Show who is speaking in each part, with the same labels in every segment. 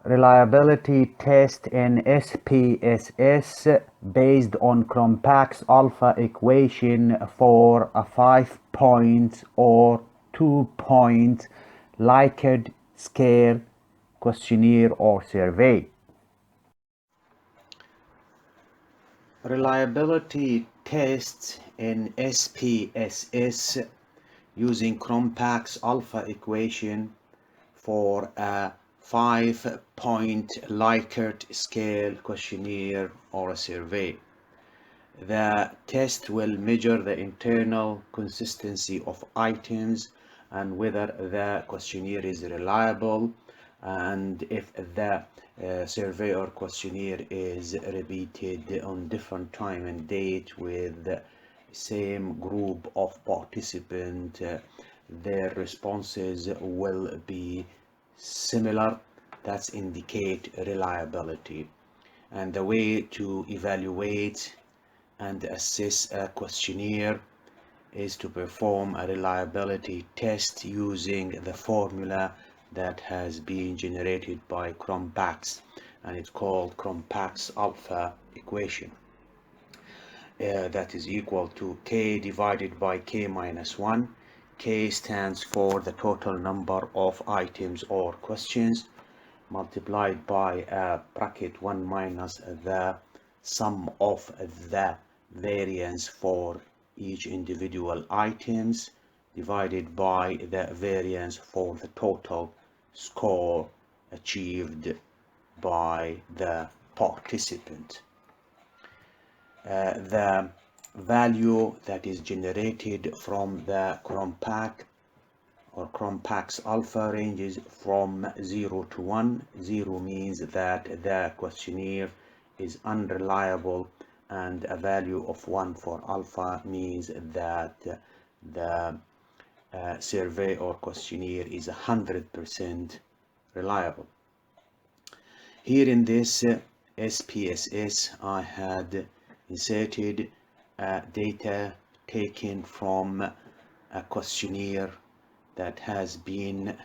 Speaker 1: Reliability test in SPSS based on Cronbach's alpha equation for a 5-point or 2-point Likert scale questionnaire or survey. Reliability tests in SPSS using Cronbach's alpha equation for a 5-point Likert scale questionnaire or a survey. The test will measure the internal consistency of items and whether the questionnaire is reliable, and if the survey or questionnaire is repeated on different time and date with the same group of participants, their responses will be similar. That's indicate reliability. And the way to evaluate and assess a questionnaire is to perform a reliability test using the formula that has been generated by Cronbach, and it's called Cronbach's alpha equation. That is equal to k divided by k minus 1. K stands for the total number of items or questions, multiplied by a bracket 1 minus the sum of the variance for each individual items, divided by the variance for the total score achieved by the participant. The value that is generated from the Cronbach or Cronbach's alpha ranges from 0 to 1. 0 means that the questionnaire is unreliable, and a value of 1 for alpha means that the survey or questionnaire is 100% reliable. Here in this SPSS, I had inserted data taken from a questionnaire that has been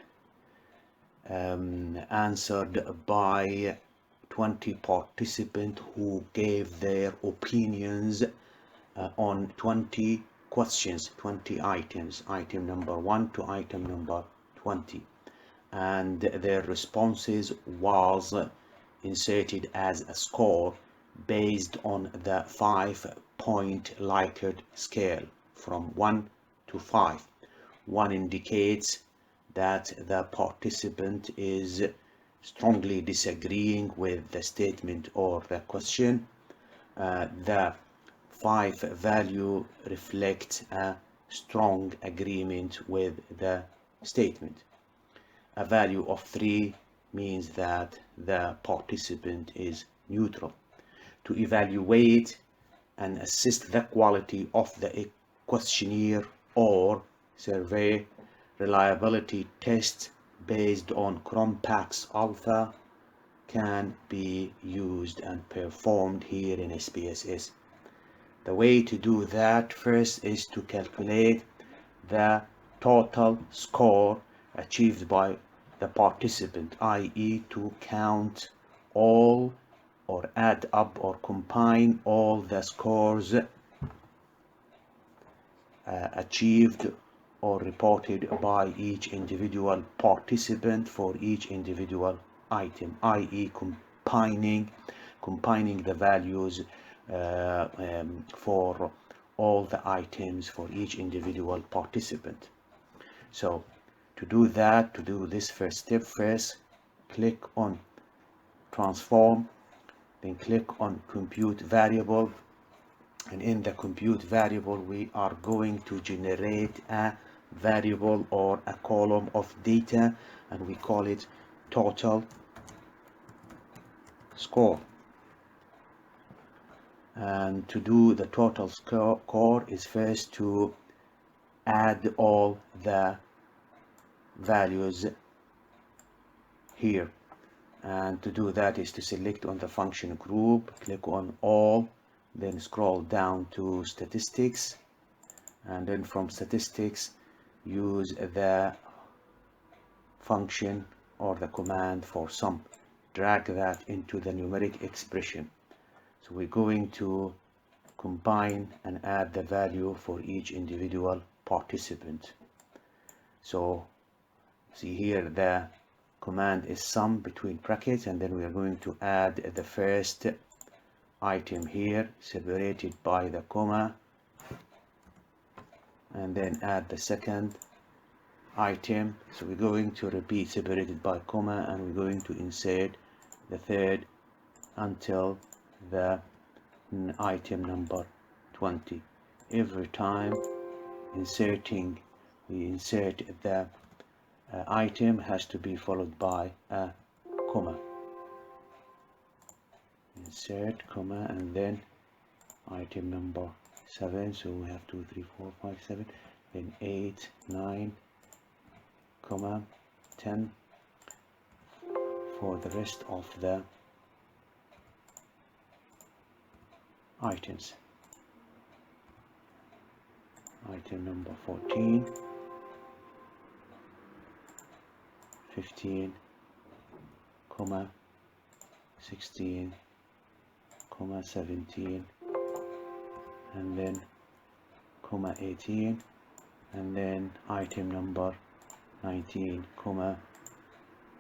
Speaker 1: answered by 20 participants who gave their opinions on 20 questions, 20 items, item number 1 to item number 20, and their responses was inserted as a score based on the 5-point Likert scale from 1 to 5. 1 indicates that the participant is strongly disagreeing with the statement or the question. The 5 value reflects a strong agreement with the statement. A value of 3 means that the participant is neutral. To evaluate and assess the quality of the questionnaire or survey, reliability tests based on Cronbach's alpha can be used and performed here in SPSS. The way to do that first is to calculate the total score achieved by the participant, i.e. to count all or add up or combine all the scores achieved or reported by each individual participant for each individual item, i.e. combining the values for all the items for each individual participant. So to do that, to do this first step, first click on transform, then click on compute variable, and in the compute variable we are going to generate a variable or a column of data, and we call it total score. And to do the total score is first to add all the values here, and to do that is to select on the function group, click on all, then scroll down to statistics, and then from statistics use the function or the command for sum drag that into the numeric expression. So we're going to combine and add the value for each individual participant. So see here the command is sum between brackets, and then we are going to add the first item here separated by the comma, and then add the second item. So we're going to repeat separated by comma, and we're going to insert the third until the item number 20. Every time we insert the item has to be followed by a comma. Insert comma and then item number 7. So we have 2 3 4 5 7, then 8 9 comma 10 for the rest of the items. Item number 14, 15 comma 16 comma 17, and then comma 18, and then item number 19 comma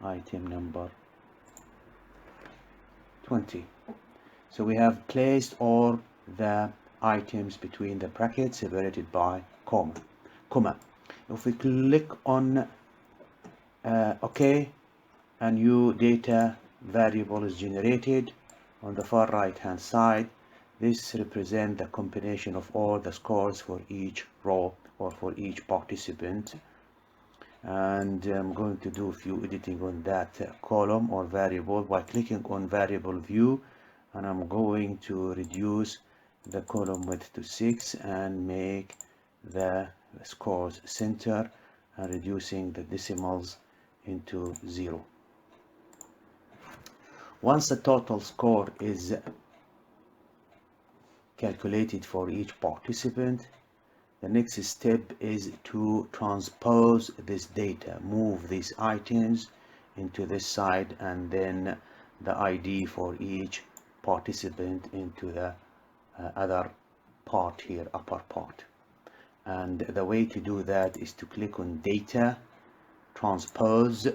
Speaker 1: item number 20. So we have placed all the items between the brackets separated by comma. If we click on OK, a new data variable is generated on the far right hand side. This represents the combination of all the scores for each row or for each participant, and I'm going to do a few editing on that column or variable by clicking on variable view, and I'm going to reduce the column width to 6 and make the scores center and reducing the decimals into 0. Once the total score is calculated for each participant, the next step is to transpose this data, move these items into this side, and then the ID for each participant into the other part here, upper part. And the way to do that is to click on data, transpose,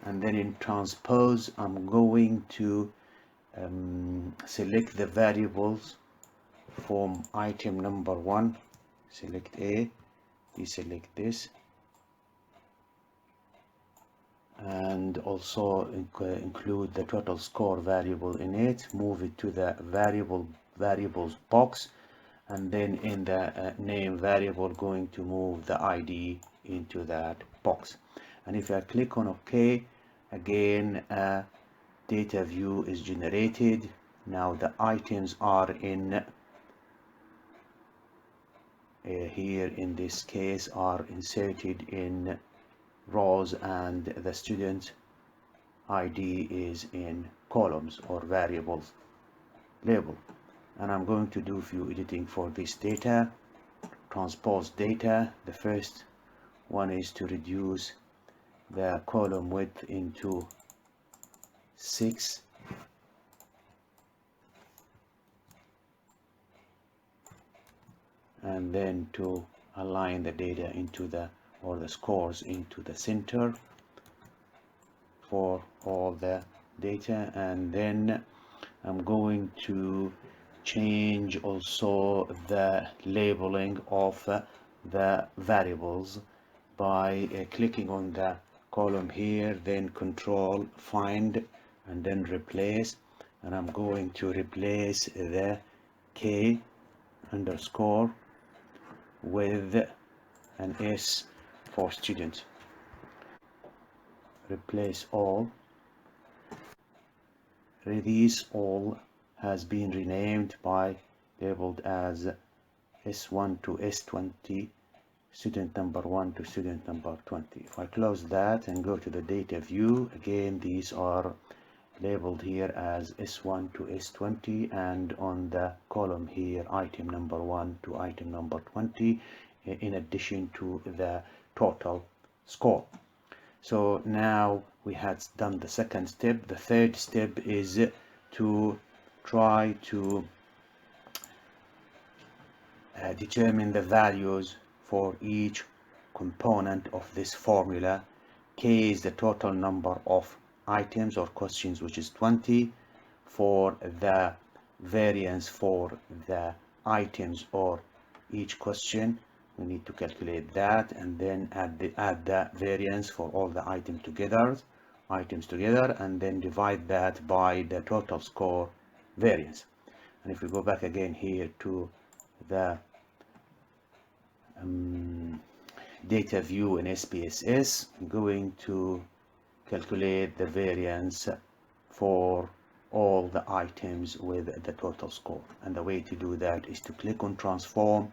Speaker 1: and then in transpose I'm going to select the variables from item number 1, select A, deselect this, and also include the total score variable in it, move it to the variables box, and then in the name variable going to move the ID into that box. And if I click on OK, again a data view is generated. Now the items are in here in this case are inserted in rows, and the student ID is in columns or variables label. And I'm going to do a few editing for this data. Transpose data. The first one is to reduce the column width into 6, and then to align the data into the scores into the center for all the data. And then I'm going to change also the labeling of the variables by clicking on the column here, then control find and then replace, and I'm going to replace the K underscore with an S for student. Replace all. These all has been renamed by labeled as S1 to S20, student number 1 to student number 20. If I close that and go to the data view, again these are labeled here as S1 to S20, and on the column here item number 1 to item number 20, in addition to the total score. So now we had done the second step. The third step is to try to determine the values for each component of this formula. K is the total number of items or questions, which is 20. For the variance for the items or each question, we need to calculate that, and then add the variance for all the items together, and then divide that by the total score variance. And if we go back again here to the data view in SPSS, I'm going to calculate the variance for all the items with the total score. And the way to do that is to click on transform,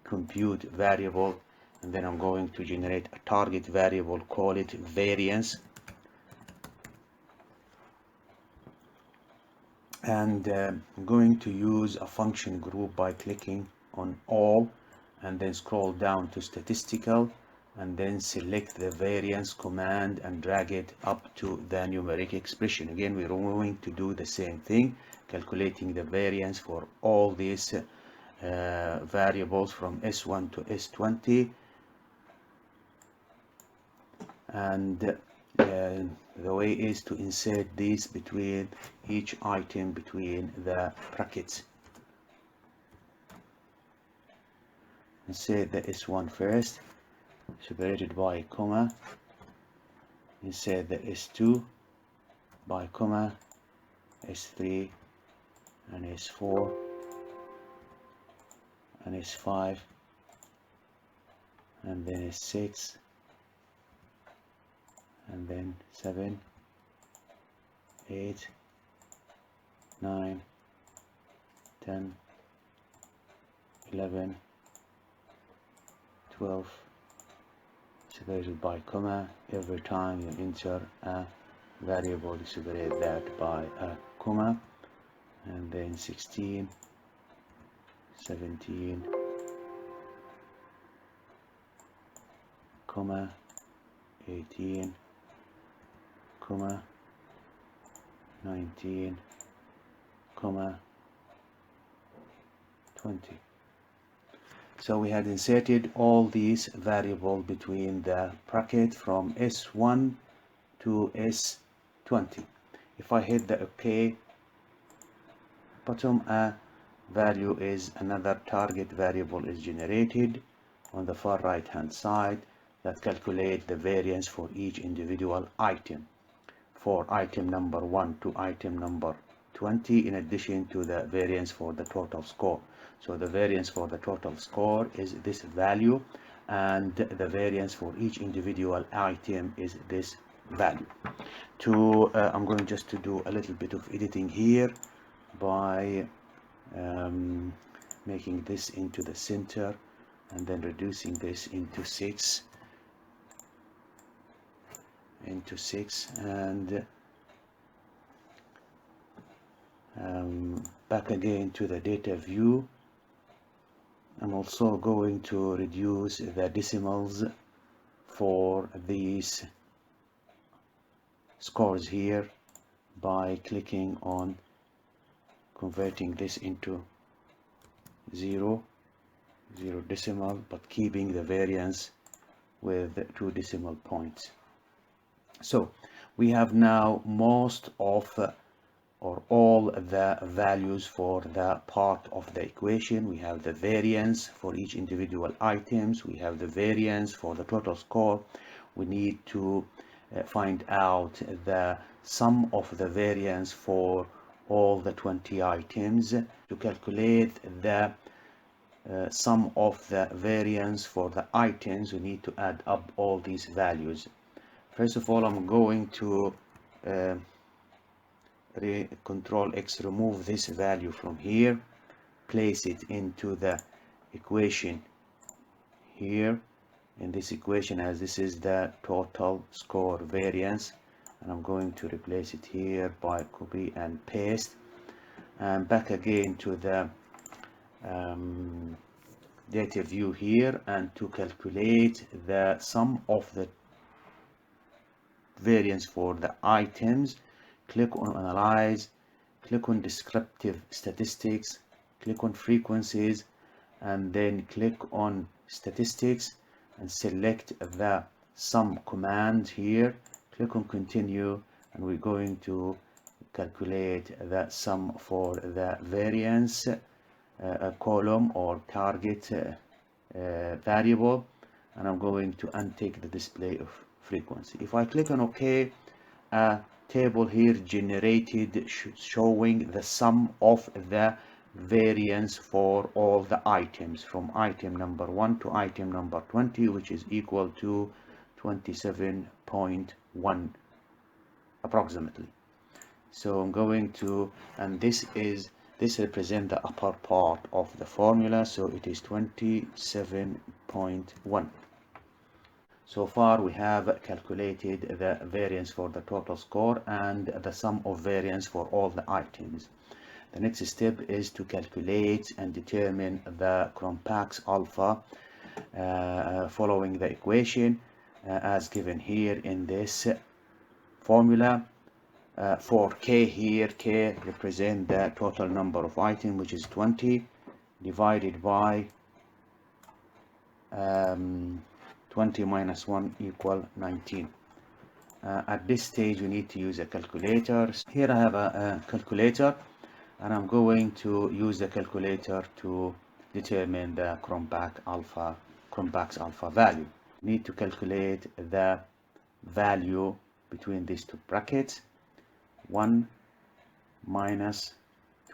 Speaker 1: compute variable, and then I'm going to generate a target variable, call it variance, and I'm going to use a function group by clicking on all and then scroll down to statistical, and then select the variance command and drag it up to the numeric expression. Again, we're going to do the same thing, calculating the variance for all these variables from S1 to S20, and the way is to insert these between each item between the brackets. Insert the S1 first, separated by a comma. Insert the S2 by comma, S3 and S4 and S5, and then S6, and then 7, 8, 9, 10, 11, 12, separated by comma. Every time you enter a variable, you separate that by a comma, and then 16, 17, comma, 18, comma, 19, comma, 20. So we had inserted all these variables between the bracket from S1 to S20. If I hit the OK button, a value is another target variable is generated on the far right hand side that calculate the variance for each individual item, for item number 1 to item number 20, in addition to the variance for the total score. So the variance for the total score is this value, and the variance for each individual item is this value. I'm going just to do a little bit of editing here by making this into the center and then reducing this into 6, and back again to the data view. I'm also going to reduce the decimals for these scores here by clicking on converting this into 0 decimal, but keeping the variance with 2 decimal points. So we have now most of or all the values for the part of the equation. We have the variance for each individual items. We have the variance for the total score. We need to find out the sum of the variance for all the 20 items. To calculate the sum of the variance for the items, we need to add up all these values. First of all, I'm going to Control X, remove this value from here, place it into the equation here in this equation, as this is the total score variance, and I'm going to replace it here by copy and paste, and back again to the data view here, and to calculate the sum of the variance for the items. Click on Analyze, click on Descriptive Statistics, click on Frequencies, and then click on Statistics and select the sum command here. Click on Continue, and we're going to calculate the sum for the variance column or target variable, and I'm going to untick the display of frequency. If I click on OK, a table here generated showing the sum of the variance for all the items from item number 1 to item number 20, which is equal to 27.1 approximately. So I'm going to, and this represents the upper part of the formula, so it is 27.1. So far we have calculated the variance for the total score and the sum of variance for all the items. The next step is to calculate and determine the Cronbach's alpha following the equation as given here in this formula. For K here, K represents the total number of items, which is 20, divided by 20 minus 1 equal 19. At this stage we need to use a calculator. Here I have a calculator, and I'm going to use the calculator to determine the Cronbach's alpha value. We need to calculate the value between these two brackets. 1 minus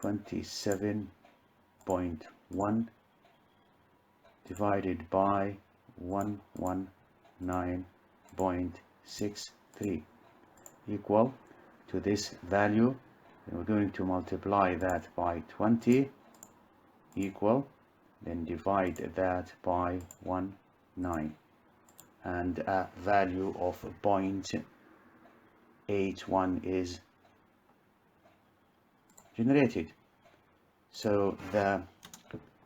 Speaker 1: 27.1 divided by 119.63 equal to this value, and we're going to multiply that by 20 equal, then divide that by 19, and a value of 0.81 is generated. So the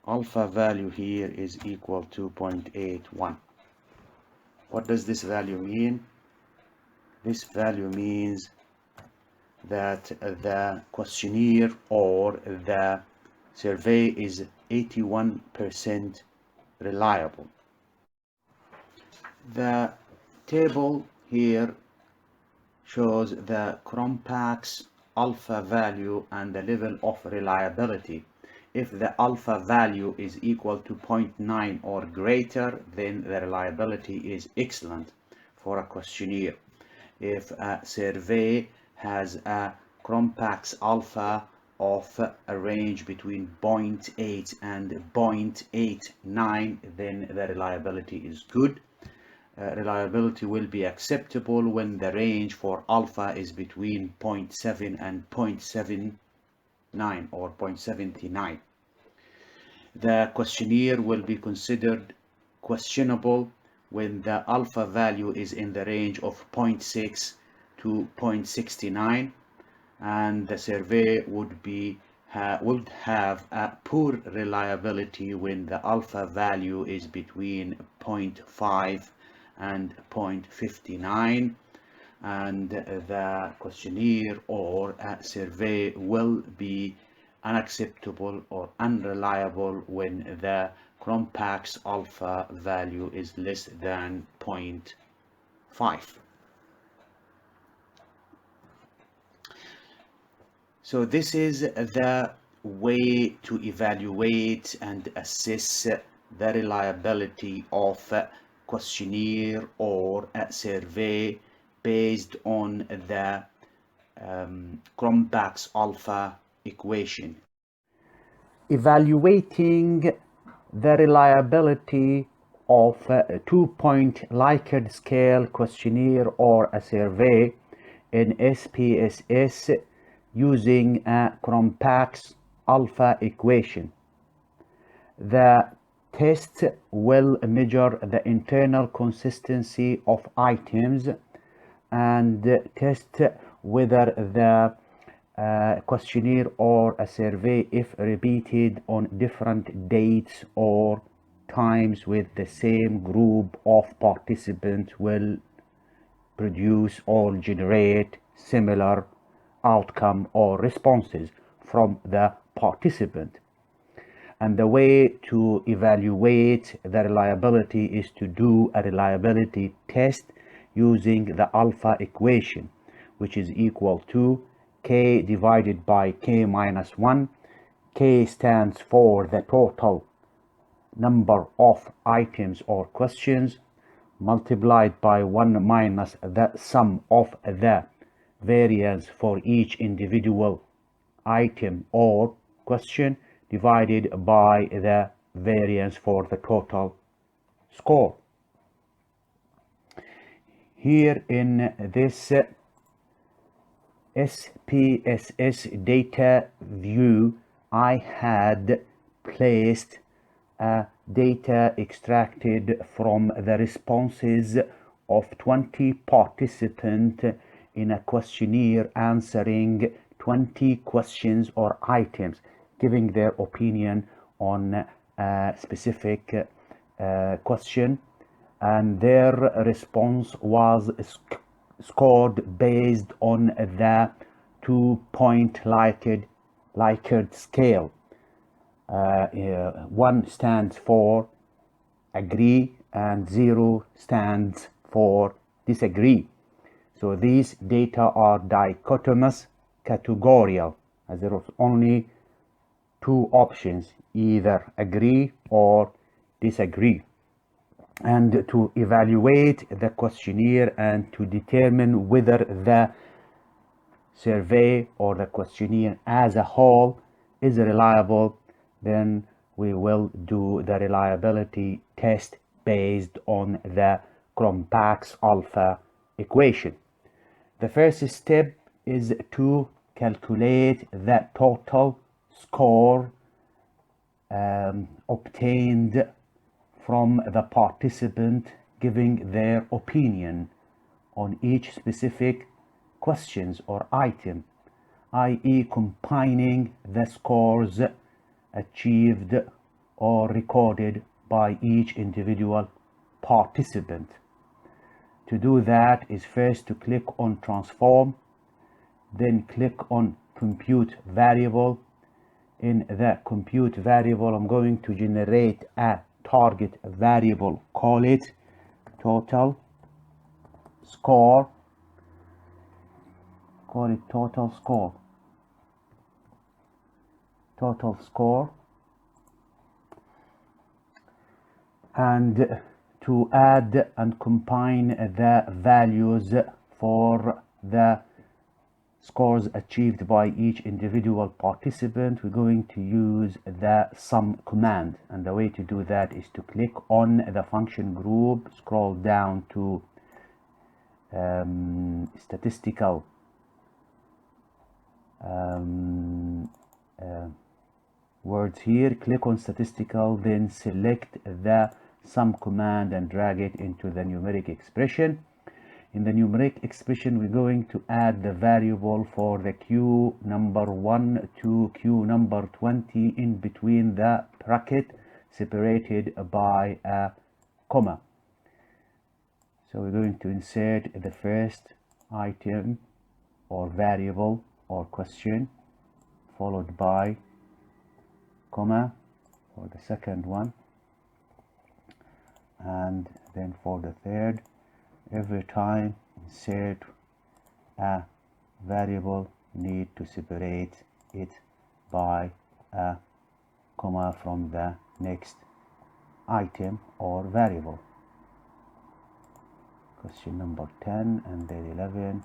Speaker 1: alpha value here is equal to 0.81. What does this value mean? This value means that the questionnaire or the survey is 81% reliable. The table here shows the Cronbach's alpha value and the level of reliability. If the alpha value is equal to 0.9 or greater, then the reliability is excellent for a questionnaire. If a survey has a Cronbach's alpha of a range between 0.8 and 0.89, then the reliability is good. Reliability will be acceptable when the range for alpha is between 0.7 and 0.79 or 0.79. The questionnaire will be considered questionable when the alpha value is in the range of 0.6 to 0.69, and the survey would have a poor reliability when the alpha value is between 0.5 and 0.59, and the questionnaire or a survey will be unacceptable or unreliable when the Cronbach's alpha value is less than 0.5. So this is the way to evaluate and assess the reliability of a questionnaire or a survey based on the Cronbach's alpha equation. Evaluating the reliability of a 2-point Likert scale questionnaire or a survey in SPSS using a Cronbach's alpha equation. The test will measure the internal consistency of items and test whether the questionnaire or a survey, if repeated on different dates or times with the same group of participants, will produce or generate similar outcome or responses from the participant. And the way to evaluate the reliability is to do a reliability test using the alpha equation, which is equal to k divided by k minus 1. K stands for the total number of items or questions, multiplied by 1 minus the sum of the variance for each individual item or question, divided by the variance for the total score. Here in this SPSS data view, I had placed data extracted from the responses of 20 participants in a questionnaire answering 20 questions or items, giving their opinion on a specific question, and their response was scored based on the 2-point Likert scale. 1 stands for agree and 0 stands for disagree. So these data are dichotomous categorical, as there is only 2 options, either agree or disagree. And to evaluate the questionnaire and to determine whether the survey or the questionnaire as a whole is reliable, then we will do the reliability test based on the Cronbach's alpha equation. The first step is to calculate the total score obtained from the participant giving their opinion on each specific questions or item, i.e. combining the scores achieved or recorded by each individual participant. To do that is first to click on transform, then click on compute variable. In the compute variable, I'm going to generate a target variable, call it total score, total score, and to add and combine the values for the scores achieved by each individual participant, we're going to use the sum command. And the way to do that is to click on the function group, scroll down to statistical words here, click on statistical, then select the sum command and drag it into the numeric expression. In the numeric expression, we're going to add the variable for the Q number 1 to Q number 20 in between the bracket, separated by a comma. So we're going to insert the first item or variable or question, followed by comma for the second one, and then for the third. Every time insert a variable, need to separate it by a comma from the next item or variable. Question number 10, and then 11,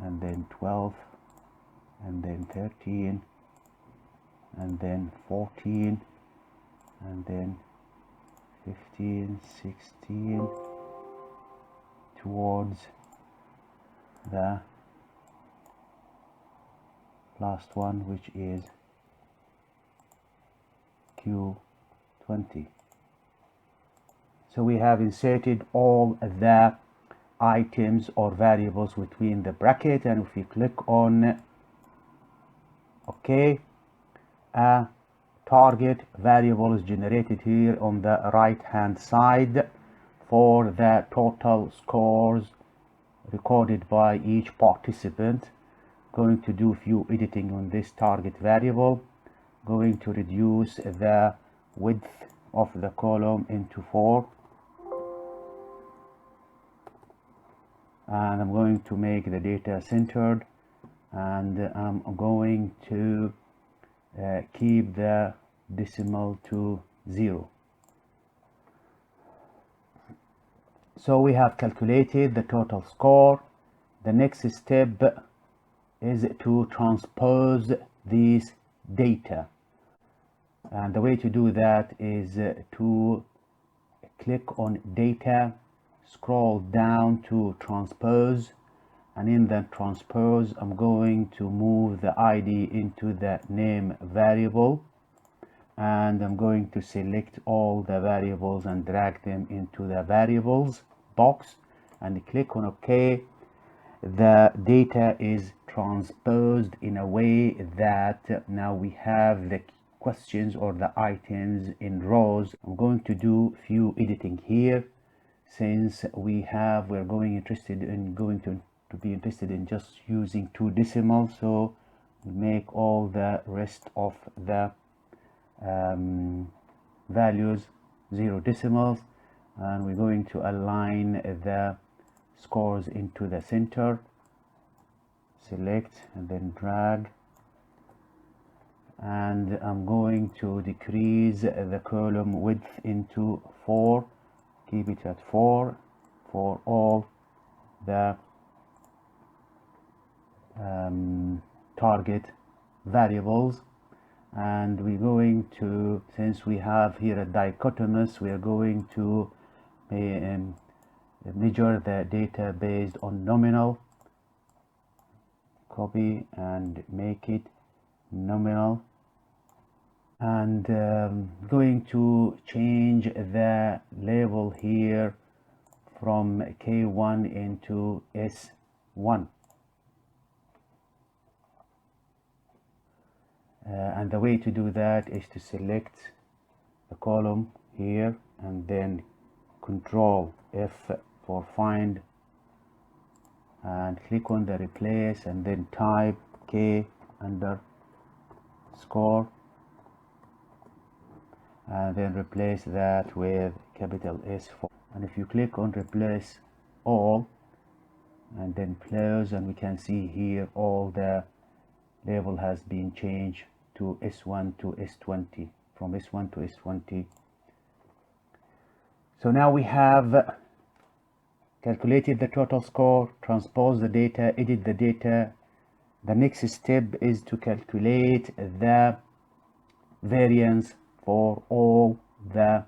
Speaker 1: and then 12, and then 13, and then 14, and then 15, 16, towards the last one, which is Q20. So we have inserted all the items or variables between the bracket, and if we click on OK, a target variable is generated here on the right hand side for the total scores recorded by each participant. Going to do a few editing on this target variable, going to reduce the width of the column into 4, and I'm going to make the data centered, and I'm going to keep the decimal to 0. So we have calculated the total score. The next step is to transpose these data, and the way to do that is to click on data, scroll down to transpose, and in the transpose I'm going to move the ID into the name variable, and I'm going to select all the variables and drag them into the variables box and click on OK. The data is transposed in a way that now we have the questions or the items in rows. I'm going to do a few editing here, since we're going to be interested in just using 2 decimals, so we make all the rest of the values 0 decimals, and we're going to align the scores into the center. Select and then drag, and I'm going to decrease the column width into 4, keep it at 4 for all the target variables. And we're going to, since we have here a dichotomous, we are going to measure the data based on nominal. Copy and make it nominal, and going to change the label here from K1 into S1, and the way to do that is to select the column here and then Control F for find, and click on the replace and then type K underscore, and then replace that with capital S4. And if you click on replace all and then close, and we can see here all the label has been changed to S1 to S20, from S1 to S20. So now we have calculated the total score, transpose the data, edit the data. The next step is to calculate the variance for all the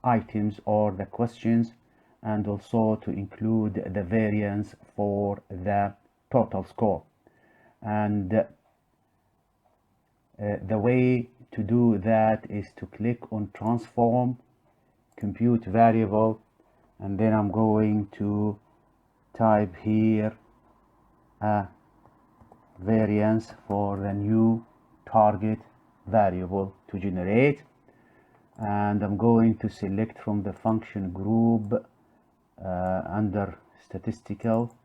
Speaker 1: items or the questions, and also to include the variance for the total score. And the way to do that is to click on transform, compute variable, and then I'm going to type here a variance for the new target variable to generate, and I'm going to select from the function group under statistical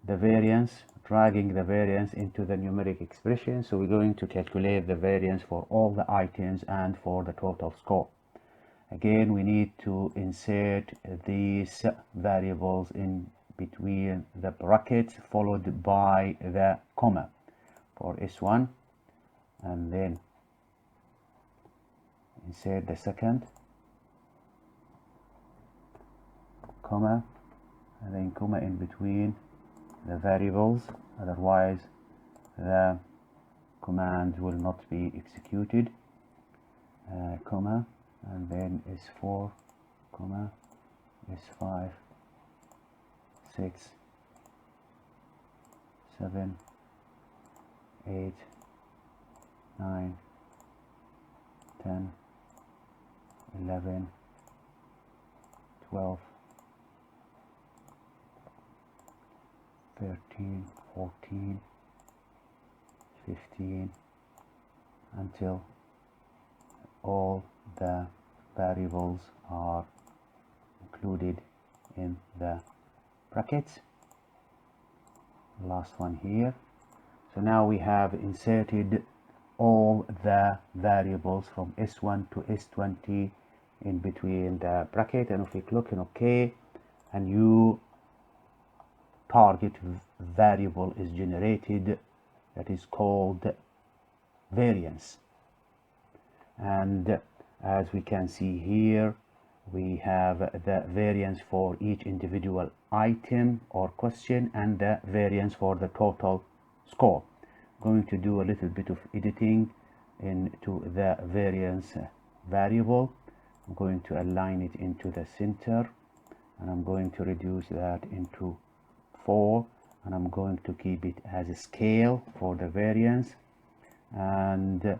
Speaker 1: the variance, dragging the variance into the numeric expression. So we're going to calculate the variance for all the items and for the total score. Again, we need to insert these variables in between the brackets followed by the comma for S1, and then insert the second comma, and then comma in between the variables, otherwise the command will not be executed. Comma, and then S4, comma, S5, 6, 7, 8, 9, 10, 11, 12, 13, 14, 15, until all the variables are included in the brackets. last one here. So now we have inserted all the variables from S1 to S20 in between the bracket, and if we click on OK, a new target variable is generated that is called variance. And as we can see here, we have the variance for each individual item or question and the variance for the total score. I'm going to do a little bit of editing into the variance variable. I'm going to align it into the center, and I'm going to reduce that into 4, and I'm going to keep it as a scale for the variance, and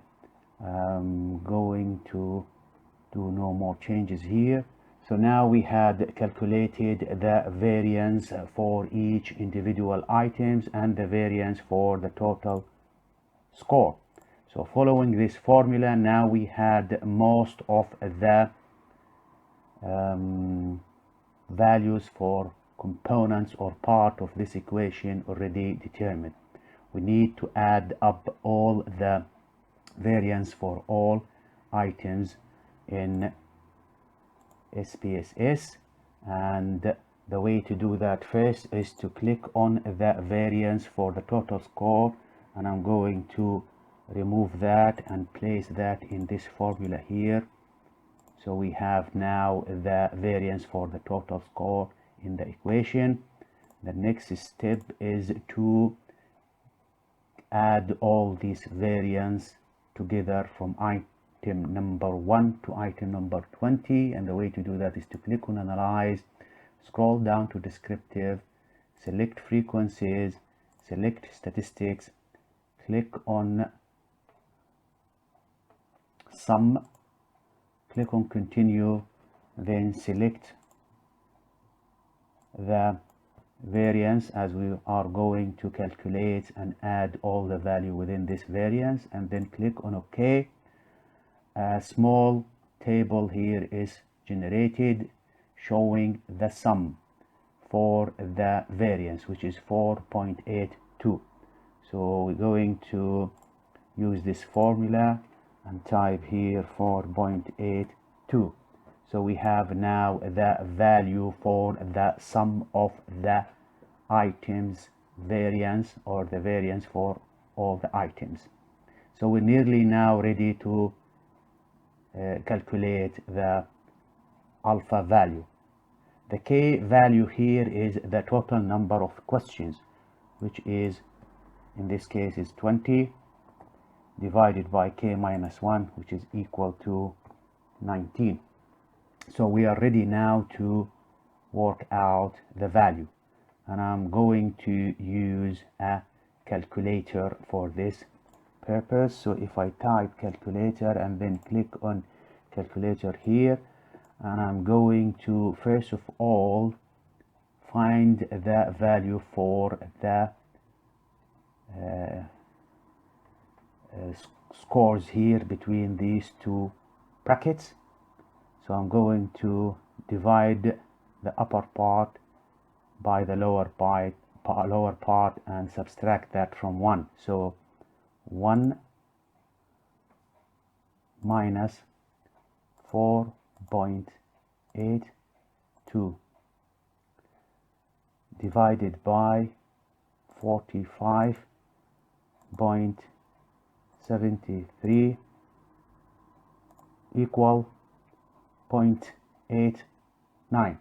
Speaker 1: I'm going to do no more changes here. So now we had calculated the variance for each individual items and the variance for the total score. So following this formula, now we had most of the values for components or part of this equation already determined. We need to add up all the variance for all items in SPSS, and the way to do that first is to click on the variance for the total score, and I'm going to remove that and place that in this formula here. So we have now the variance for the total score in the equation. The next step is to add all these variance together from item number 1 to item number 20, and the way to do that is to click on Analyze, scroll down to Descriptive, select Frequencies, select Statistics, click on Sum, click on Continue, then select the variance as we are going to calculate and add all the value within this variance, and then click on OK. A small table here is generated showing the sum for the variance, which is 4.82. So we're going to use this formula and type here 4.82. So we have now the value for the sum of the items variance, or the variance for all the items. So we're nearly now ready to calculate the alpha value. The K value here is the total number of questions, which is, in this case, is 20 divided by K minus 1, which is equal to 19. So we are ready now to work out the value, and I'm going to use a calculator for this purpose. So if I type calculator and then click on calculator here, and I'm going to first of all find the value for the scores here between these two brackets. So I'm going to divide the upper part by the lower part and subtract that from 1. So 1 minus 4.82 divided by 45.73 equal 0.89.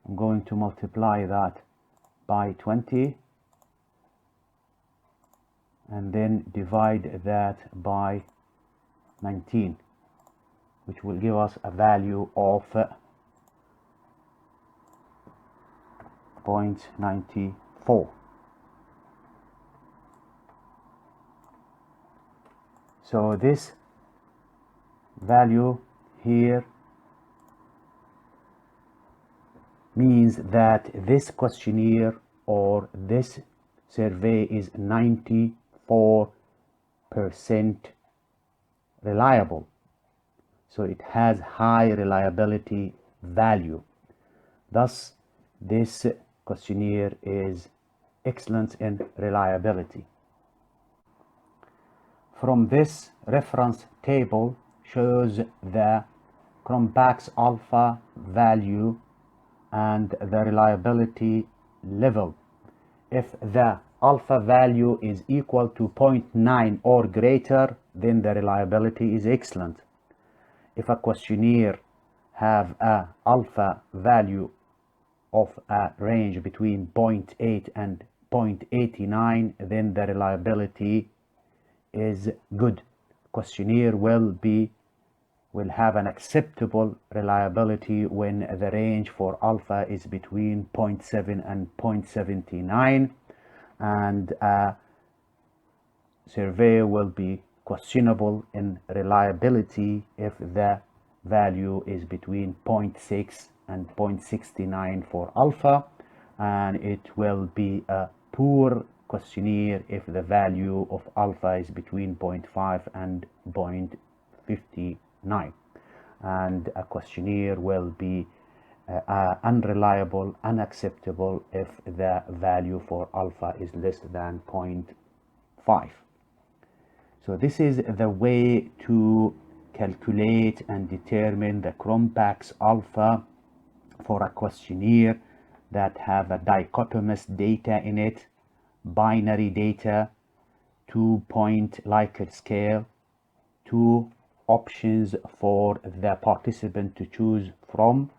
Speaker 1: I'm going to multiply that by 20 and then divide that by 19, which will give us a value of 0.94. So this value here means that this questionnaire or this survey is 94% reliable. So it has high reliability value. Thus, this questionnaire is excellence in reliability. From this reference table shows the Cronbach's alpha value and the reliability level. If the alpha value is equal to 0.9 or greater, then the reliability is excellent. If a questionnaire have a alpha value of a range between 0.8 and 0.89, then the reliability is good. Questionnaire will have an acceptable reliability when the range for alpha is between 0.7 and 0.79, and a survey will be questionable in reliability if the value is between 0.6 and 0.69 for alpha, and it will be a poor questionnaire if the value of alpha is between 0.5 and 0.59, and a questionnaire will be unreliable, unacceptable if the value for alpha is less than 0.5. So this is the way to calculate and determine the Cronbach's alpha for a questionnaire that have a dichotomous data in it, binary data, 2-point Likert scale, 2 options for the participant to choose from,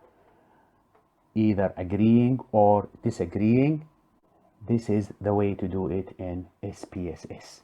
Speaker 1: either agreeing or disagreeing. This is the way to do it in SPSS.